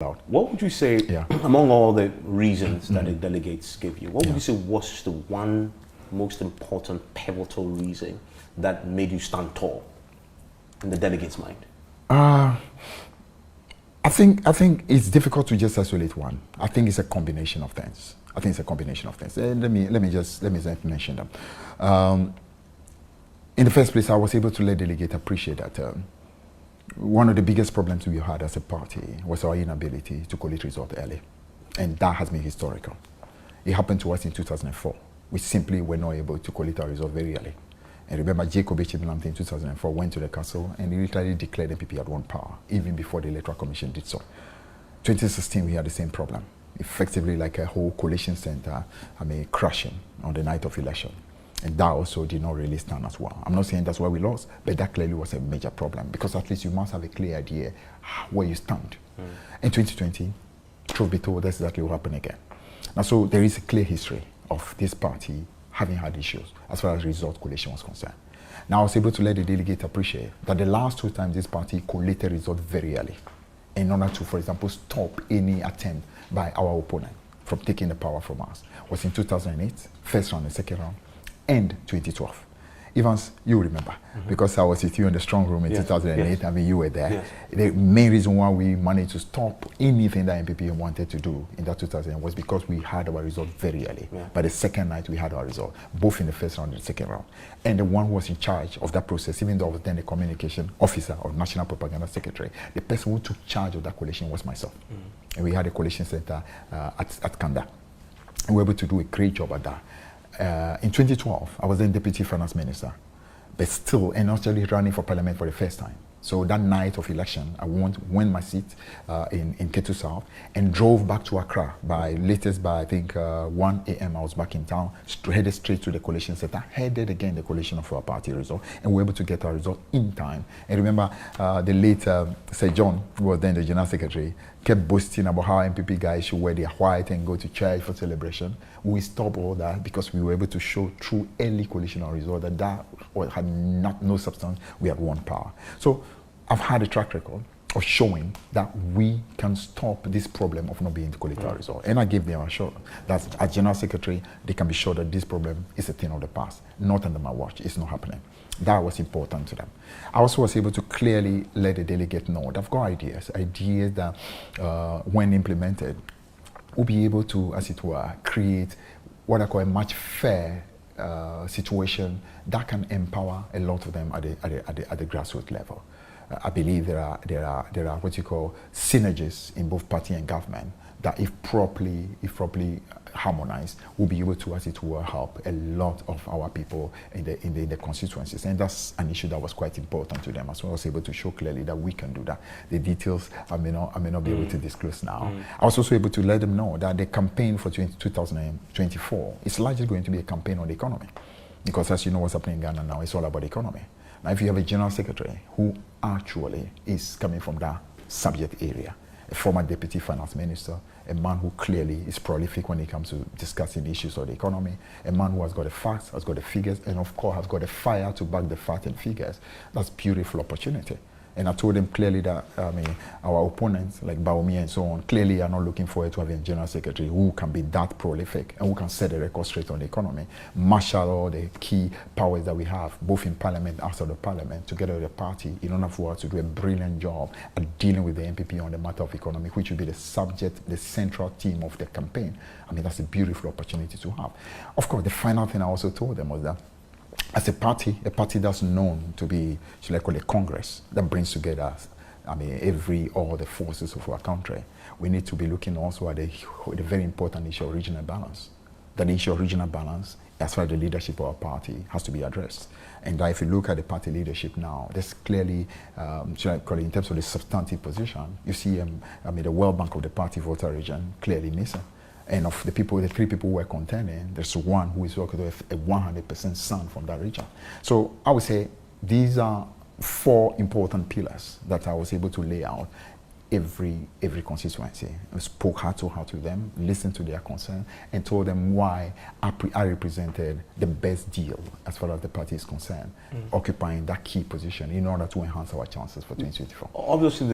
What would you say, among all the reasons that the delegates gave you, what would you say was the one most important pivotal reason that made you stand tall in the delegates' mind? I think it's difficult to just isolate one. I think it's a combination of things. Let me just mention them. In the first place, I was able to let delegates appreciate that one of the biggest problems we had as a party was our inability to collate results early. And that has been historical. It happened to us in 2004. We simply were not able to collate our results very early. And remember, Jacob Echidlamte in 2004 went to the council and he literally declared NPP had won power, even before the Electoral Commission did so. 2016, we had the same problem. Effectively, like a whole collation center, crashing on the night of election. And that also did not really stand as well. I'm not saying that's why we lost, but that clearly was a major problem, because at least you must have a clear idea where you stand. In 2020, truth be told, that's exactly what happened again. Now, so there is a clear history of this party having had issues as far as result collation was concerned. Now, I was able to let the delegate appreciate that the last two times this party collated results very early in order to, for example, stop any attempt by our opponent from taking the power from us was in 2008, first round and second round, and 2012. Evans, you remember, because I was with you in the strong room in 2008. I mean, you were there. The main reason why we managed to stop anything that NPP wanted to do in that 2008 was because we had our result very early. By the second night, we had our result, both in the first round and the second round. And the one who was in charge of that process, even though I was then the communication officer or national propaganda secretary, the person who took charge of that coalition was myself. And we had a coalition center at Kanda. And we were able to do a great job at that. In 2012, I was then Deputy Finance Minister, but still and actually running for Parliament for the first time. So that night of election, I won my seat in Ketu South and drove back to Accra by I think 1 a.m. I was back in town, headed straight to the coalition center, headed again the coalition of our party result, and we were able to get our result in time. And remember, the late Sir John, who was then the General Secretary, kept boasting about how NPP guys should wear their white and go to church for celebration. We stopped all that because we were able to show through early coalitional result that had no substance. We had won power. So I've had a track record of showing that we can stop this problem of not being able to collect our result. And I gave them assurance that as General Secretary, they can be sure that this problem is a thing of the past, not under my watch. It's not happening. That was important to them. I also was able to clearly let the delegate know that I've got ideas that when implemented, will be able to, as it were, create what I call a much fair situation that can empower a lot of them at the grassroots level. I believe there are what you call synergies in both party and government that if properly harmonized, will be able to, as it were, help a lot of our people in the constituencies. And that's an issue that was quite important to them. As well, I was able to show clearly that we can do that. The details I may not be able to disclose now. I was also able to let them know that the campaign for 2024 is largely going to be a campaign on the economy. Because as you know what's happening in Ghana now, it's all about the economy. Now, if you have a General Secretary who actually is coming from that subject area, a former Deputy Finance Minister, a man who clearly is prolific when it comes to discussing issues of the economy, a man who has got the facts, has got the figures, and of course has got the fire to back the facts and figures, that's a beautiful opportunity. And I told them clearly that our opponents, like Baomi and so on, clearly are not looking forward to having a General Secretary who can be that prolific and who can set the record straight on the economy, marshal all the key powers that we have, both in Parliament and outside of Parliament, together with the party, in order for us to do a brilliant job at dealing with the NPP on the matter of economy, which will be the subject, the central theme of the campaign. That's a beautiful opportunity to have. Of course, the final thing I also told them was that as a party that's known to be, should I call it, Congress that brings together, all the forces of our country, we need to be looking also at the very important issue of regional balance. That issue of regional balance, as far as the leadership of our party, has to be addressed. And if you look at the party leadership now, there's clearly, should I call it, in terms of the substantive position, you see, the World Bank of the party voter region clearly missing. And of the three people who were contending, there's one who is working with a 100% son from that region. So I would say these are four important pillars that I was able to lay out every constituency. I spoke heart to heart with them, listened to their concern, and told them why I represented the best deal as far as the party is concerned, occupying that key position in order to enhance our chances for 2024. Obviously,